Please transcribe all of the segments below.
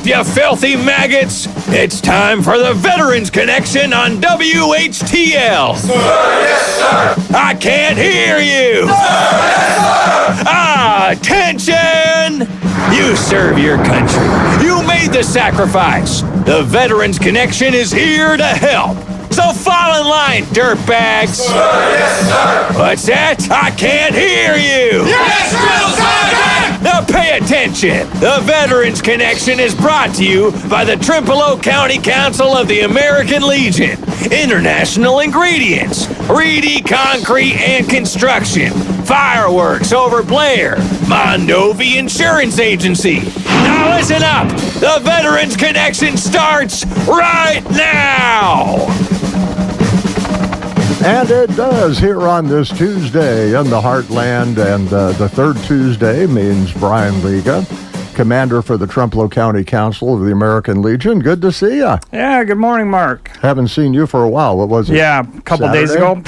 you filthy maggots. It's time for the Veterans Connection on WHTL. Sir, yes, sir. I can't hear you. Sir, yes, sir. Attention! You serve your country. You made the sacrifice. The Veterans Connection is here to help. So fall in line, dirtbags. Sir, yes, sir. What's that? I can't hear you. Yes, Drill Sergeant! Now pay attention. The Veterans Connection is brought to you by the Trempealeau County Council of the American Legion, International Ingredients, Reedy Concrete and Construction, Fireworks over Blair, Mondovi Insurance Agency. Now listen up. The Veterans Connection starts right now. And it does here on this Tuesday in the Heartland, and the third Tuesday means Brian Lyga, commander for the Trempealeau County Council of the American Legion. Good to see you. Yeah, good morning, Mark. Haven't seen you for a while. What was it? Yeah, a couple days ago.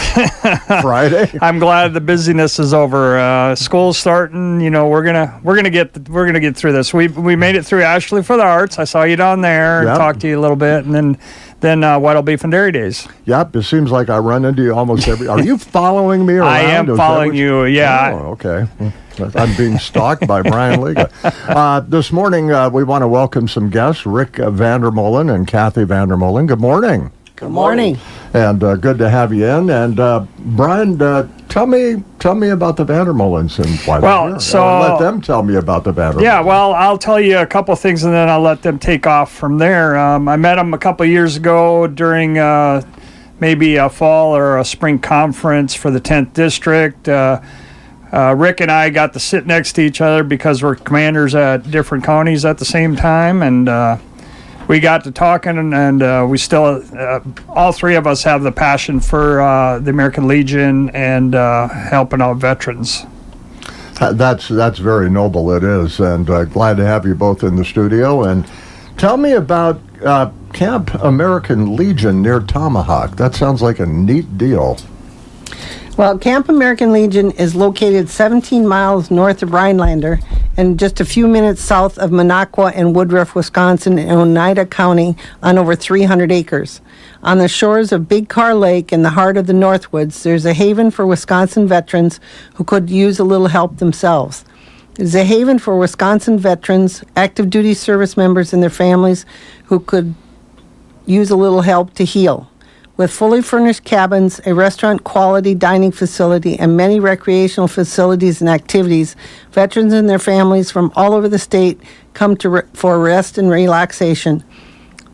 Friday. I'm glad the busyness is over. School's starting. You know, we're gonna get through this. We made it through Ashley for the Arts. I saw you down there. Yep. Talked to you a little bit, and then Whittle Beef and Dairy Days. Yep, it seems like I run into you almost every... Are you following me around? I am following you, yeah. Oh, okay. I'm being stalked by Brian Lyga. This morning, we want to welcome some guests, Rick VanerMolen and Kathy VanerMolen. Good morning. Good morning. And good to have you in. And Brian, tell me about the VanerMolens and why they're here. Let them tell me about the VanerMolens. Yeah, well, I'll tell you a couple things, and then I'll let them take off from there. I met them a couple years ago during maybe a fall or a spring conference for the 10th District. Rick and I got to sit next to each other because we're commanders at different counties at the same time, and we got to talking, and we still, all three of us have the passion for the American Legion and helping out veterans. That's very noble, it is, and glad to have you both in the studio. And tell me about Camp American Legion near Tomahawk. That sounds like a neat deal. Well, Camp American Legion is located 17 miles north of Rhinelander and just a few minutes south of Minocqua and Woodruff, Wisconsin, in Oneida County on over 300 acres. On the shores of Big Car Lake in the heart of the Northwoods, there's a haven for Wisconsin veterans who could use a little help themselves. It is a haven for Wisconsin veterans, active duty service members, and their families who could use a little help to heal. With fully furnished cabins, a restaurant-quality dining facility, and many recreational facilities and activities, veterans and their families from all over the state come for rest and relaxation.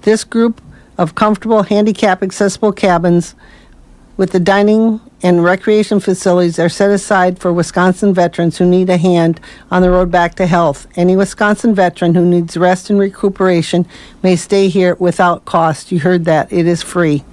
This group of comfortable, handicap-accessible cabins with the dining and recreation facilities are set aside for Wisconsin veterans who need a hand on the road back to health. Any Wisconsin veteran who needs rest and recuperation may stay here without cost. You heard that. It is free.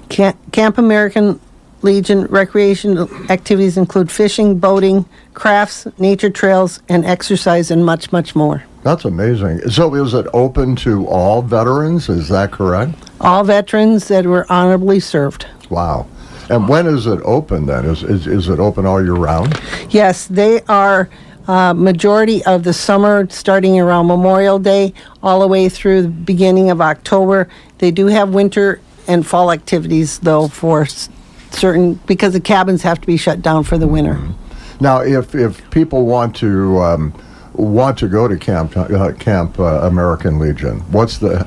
Camp American Legion recreation activities include fishing, boating, crafts, nature trails, and exercise, and much, much more. That's amazing. So is it open to all veterans? Is that correct? All veterans that were honorably served. Wow. And when is it open then? Is it open all year round? Yes, they are majority of the summer, starting around Memorial Day, all the way through the beginning of October. They do have winter and fall activities, though, for certain, because the cabins have to be shut down for the winter. Now, if people want to go to Camp American Legion,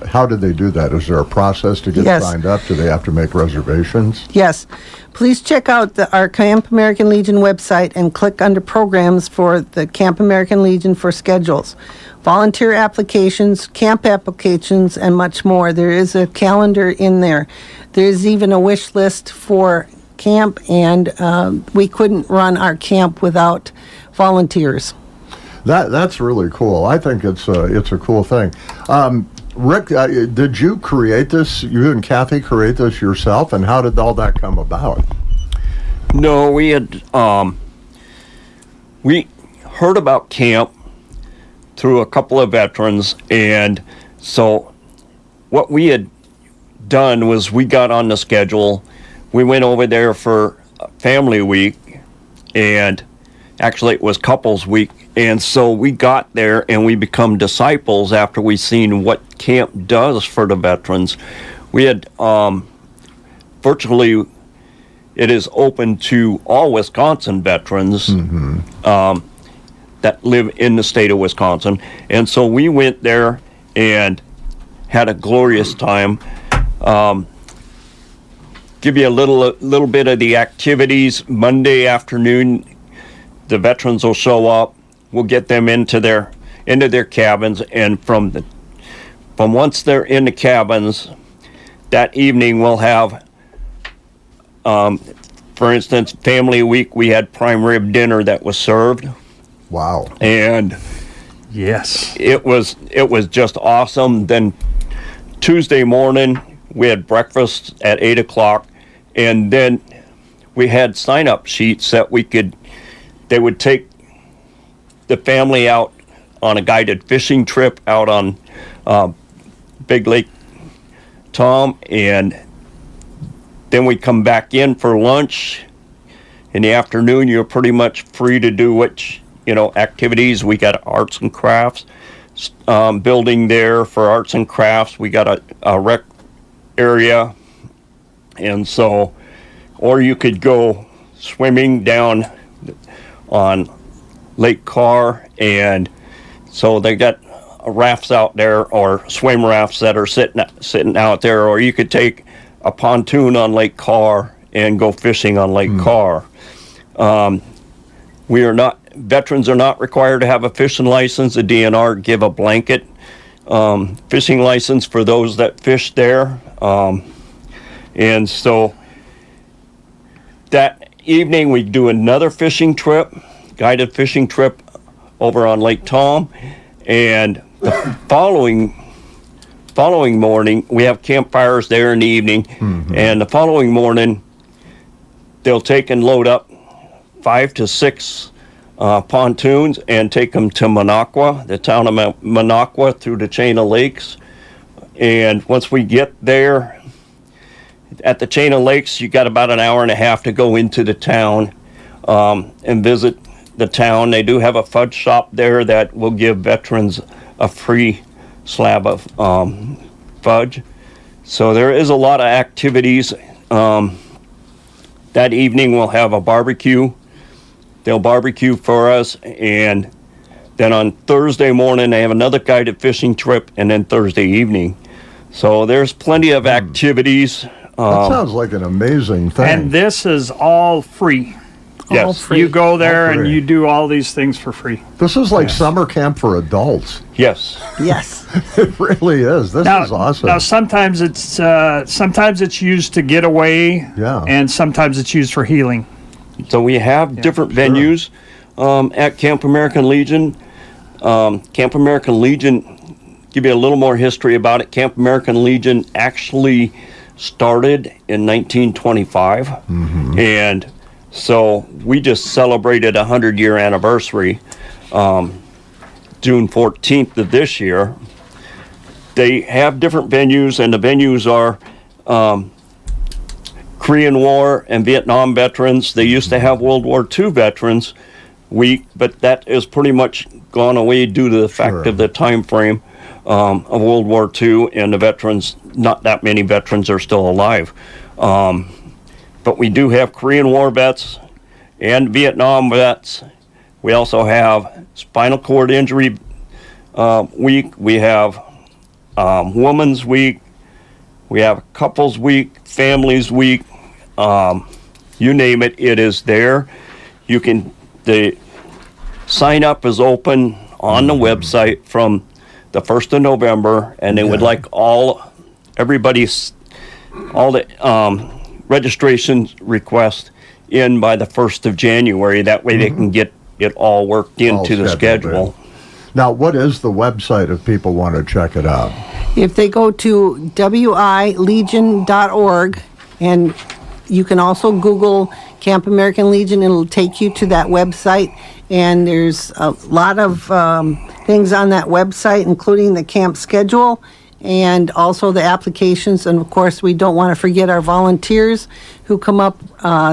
how do they do that? Is there a process to get signed up? Do they have to make reservations? Yes. Please check out our Camp American Legion website and click under programs for the Camp American Legion for schedules, volunteer applications, camp applications, and much more. There is a calendar in there. There's even a wish list for camp, and we couldn't run our camp without volunteers. That's really cool. I think it's a cool thing. Rick, did you create this? You and Kathy create this yourself, and how did all that come about? No, we had we heard about camp through a couple of veterans, and so what we had done was we got on the schedule. We went over there for Family Week, and actually it was Couples Week And so we got there and we become disciples after we seen what camp does for the veterans. We had virtually, it is open to all Wisconsin veterans that live in the state of Wisconsin. And so we went there and had a glorious time. Give you a little bit of the activities. Monday afternoon, the veterans will show up. We'll get them into their cabins, and from once they're in the cabins, that evening we'll have, for instance, Family Week. We had prime rib dinner that was served. Wow! And Yes. it was just awesome. Then Tuesday morning we had breakfast at 8:00, and then we had sign-up sheets that they would take the family out on a guided fishing trip out on Big Lake Tom, and then we come back in for lunch. In the afternoon, you're pretty much free to do activities. We got arts and crafts building there for arts and crafts. We got a rec area, and so, or you could go swimming down on Lake Carr, and so they got rafts out there, or swim rafts that are sitting out there, or you could take a pontoon on Lake Carr and go fishing on Lake Carr. Veterans are not required to have a fishing license. The DNR give a blanket fishing license for those that fish there, and so that evening we do another fishing trip, guided fishing trip over on Lake Tom, and the following morning we have campfires there in the evening, and the following morning they'll take and load up 5 to 6 pontoons and take them to Minocqua, the town of Minocqua, through the chain of lakes. And once we get there at the chain of lakes, you got about an hour and a half to go into the town and visit the town. They do have a fudge shop there that will give veterans a free slab of fudge. So there is a lot of activities. That evening we'll have a barbecue. They'll barbecue for us, and then on Thursday morning they have another guided fishing trip, and then Thursday evening. So there's plenty of activities. That sounds like an amazing thing. And this is all free. Yes. All free. You go there All and free. you do all these things for free. This is like summer camp for adults. Yes. Yes. It really is. This is awesome. Now sometimes it's used to get away, Yeah. and sometimes it's used for healing. So we have different venues at Camp American Legion. Camp American Legion, give you a little more history about it. Camp American Legion actually started in 1925, and so we just celebrated a 100-year anniversary, June 14th of this year. They have different venues, and the venues are Korean War and Vietnam veterans. They used to have World War II Veterans Week, but that is pretty much gone away due to the fact of the time frame of World War II, and the veterans, not that many veterans are still alive. But we do have Korean War vets and Vietnam vets. We also have Spinal Cord Injury Week. We have Women's Week. We have Couples Week, Families Week. You name it, it is there. The sign up is open on the website from the 1st of November, and they would like all the registration requests in by the 1st of January. That way they can get it all worked into the schedule. Now, what is the website if people want to check it out? If they go to wilegion.org, and you can also Google Camp American Legion, it'll take you to that website. And there's a lot of things on that website, including the camp schedule and also the applications. And of course, we don't want to forget our volunteers who come up.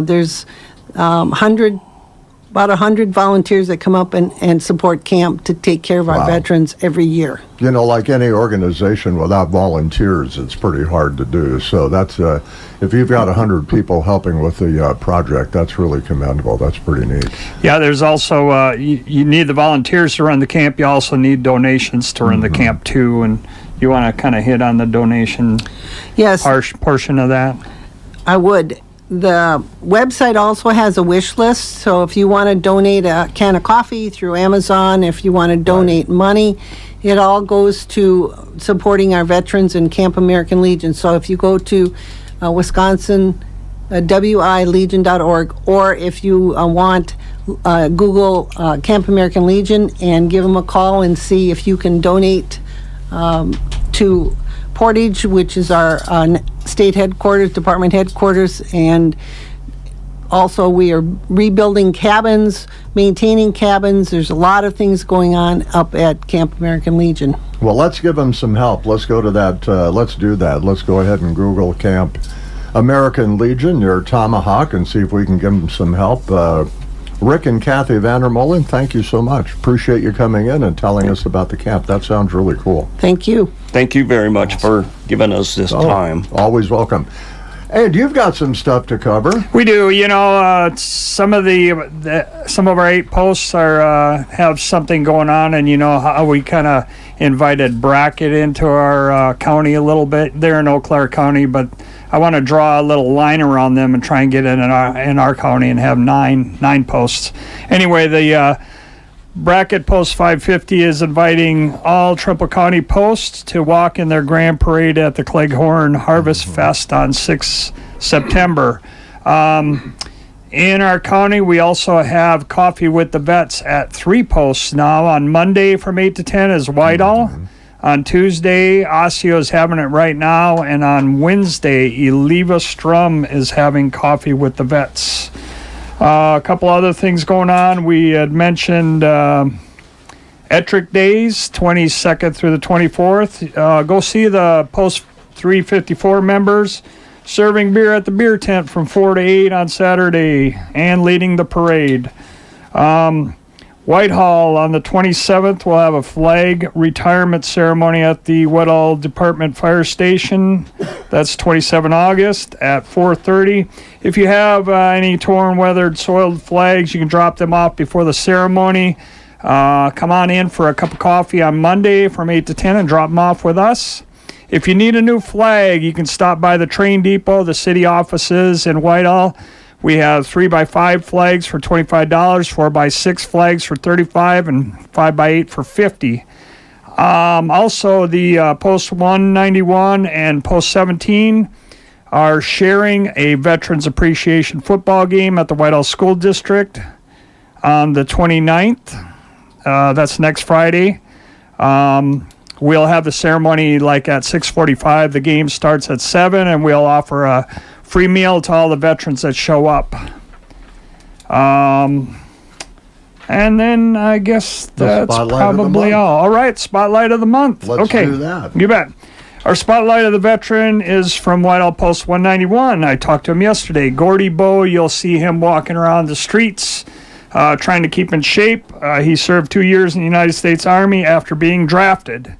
There's 100 about 100 volunteers that come up and support camp to take care of our Wow. veterans every year. You know, like any organization, without volunteers, it's pretty hard to do. So that's if you've got 100 people helping with the project, that's really commendable. That's pretty neat. Yeah, there's also, you need the volunteers to run the camp. You also need donations to run the camp, too. And you want to kind of hit on the donation Yes, portion of that. I would. The website also has a wish list, so if you want to donate a can of coffee through Amazon, if you want to donate money, it all goes to supporting our veterans in Camp American Legion. So if you go to Wisconsin, wilegion.org, or if you want, Google Camp American Legion and give them a call and see if you can donate to Portage, which is our state headquarters, department headquarters, and also we are rebuilding cabins, maintaining cabins. There's a lot of things going on up at Camp American Legion. Well, let's give them some help. Let's go to that. Let's do that. Let's go ahead and Google Camp American Legion near Tomahawk and see if we can give them some help. Rick and Kathy VanerMolen, thank you so much. Appreciate you coming in and telling us about the camp. That sounds really cool. Thank you. Thank you very much for giving us this time. Always welcome. And you've got some stuff to cover. We do. You know, some of some of our 8 posts are have something going on, and you know how we kind of invited Brackett into our county a little bit. They're in Eau Claire County, but I want to draw a little line around them and try and get it in our county and have nine posts. Anyway, the Brackett Post 550 is inviting all Trumbull County posts to walk in their grand parade at the Cleghorn Harvest Fest on 6 September. In our county, we also have Coffee with the Vets at 3 posts now. On Monday from 8 to 10 is Whitehall. On Tuesday, Osseo is having it right now. And on Wednesday, Eliva Strum is having Coffee with the Vets. A couple other things going on. We had mentioned Ettrick Days, 22nd through the 24th. Go see the Post 354 members serving beer at the beer tent from 4 to 8 on Saturday and leading the parade. Whitehall on the 27th will have a flag retirement ceremony at the Whitehall Department Fire Station. That's 27 August at 4:30. If you have any torn, weathered, soiled flags, you can drop them off before the ceremony. Come on in for a cup of coffee on Monday from 8 to 10 and drop them off with us. If you need a new flag, you can stop by the train depot, the city offices in Whitehall. We have 3x5 flags for $25, 4x6 flags for $35, and 5x8 for $50. Also, the Post 191 and Post 17 are sharing a Veterans Appreciation football game at the Whitehall School District on the 29th. That's next Friday. We'll have the ceremony like at 6:45. The game starts at 7, and we'll offer a free meal to all the veterans that show up. And then I guess that's probably all. All right, Spotlight of the Month. Let's okay. do that. You bet. Our Spotlight of the Veteran is from Whitehall Post 191. I talked to him yesterday. Gordy Bowe, you'll see him walking around the streets trying to keep in shape. He served 2 years in the United States Army after being drafted.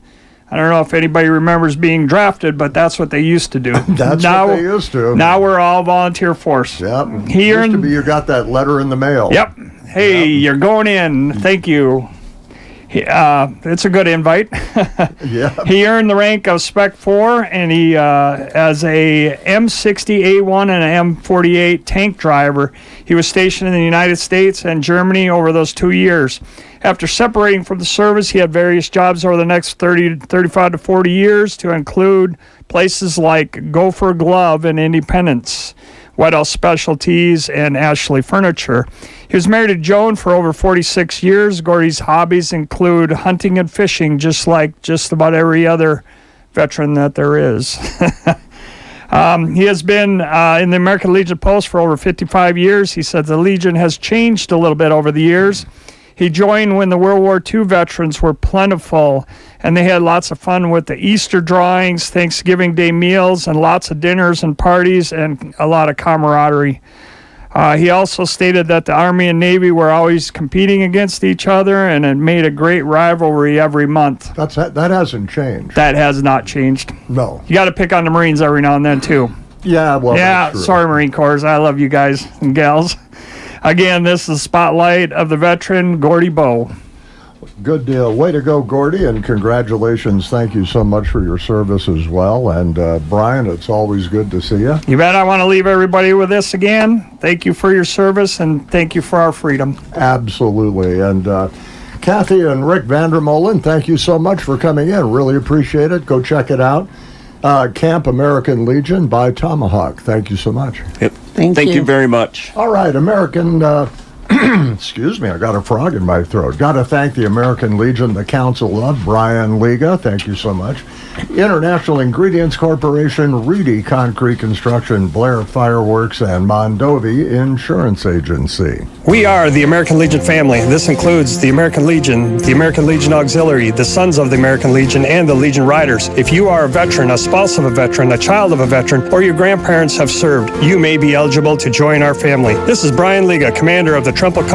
I don't know if anybody remembers being drafted, but that's what they used to do. That's what they used to. Now we're all volunteer force. Yep. He Used earned, to be you got that letter in the mail. Yep. Hey, you're going in. Thank you. It's a good invite. Yeah. He earned the rank of Spec 4, and he, as a M60A1 and an M48 tank driver, he was stationed in the United States and Germany over those 2 years. After separating from the service, he had various jobs over the next 35 to 40 years to include places like Gopher Glove and Independence, Whitehall Specialties, and Ashley Furniture. He was married to Joan for over 46 years. Gordy's hobbies include hunting and fishing, just like just about every other veteran that there is. He has been in the American Legion Post for over 55 years. He said the Legion has changed a little bit over the years. He joined when the World War II veterans were plentiful, and they had lots of fun with the Easter drawings, Thanksgiving Day meals, and lots of dinners and parties, and a lot of camaraderie. He also stated that the Army and Navy were always competing against each other, and it made a great rivalry every month. That hasn't changed. That has not changed. No. You got to pick on the Marines every now and then, too. Yeah, well, Yeah, that's true. sorry, Marine Corps. I love you guys and gals. Again, this is Spotlight of the Veteran, Gordy Bowe. Good deal. Way to go, Gordy, and congratulations. Thank you so much for your service as well. And Brian, it's always good to see you. You bet. I want to leave everybody with this again. Thank you for your service, and thank you for our freedom. Absolutely. And Kathy and Rick VanerMolen, thank you so much for coming in. Really appreciate it. Go check it out. Camp American Legion by Tomahawk. Thank you so much. Yep. Thank Thank you. you very much. All right, American, excuse me, I got a frog in my throat. Got to thank the American Legion, the Council of Brian Lyga. Thank you so much. International Ingredients Corporation, Reedy Concrete Construction, Blair Fireworks, and Mondovi Insurance Agency. We are the American Legion family. This includes the American Legion Auxiliary, the Sons of the American Legion, and the Legion Riders. If you are a veteran, a spouse of a veteran, a child of a veteran, or your grandparents have served, you may be eligible to join our family. This is Brian Lyga, commander of the Trempealeau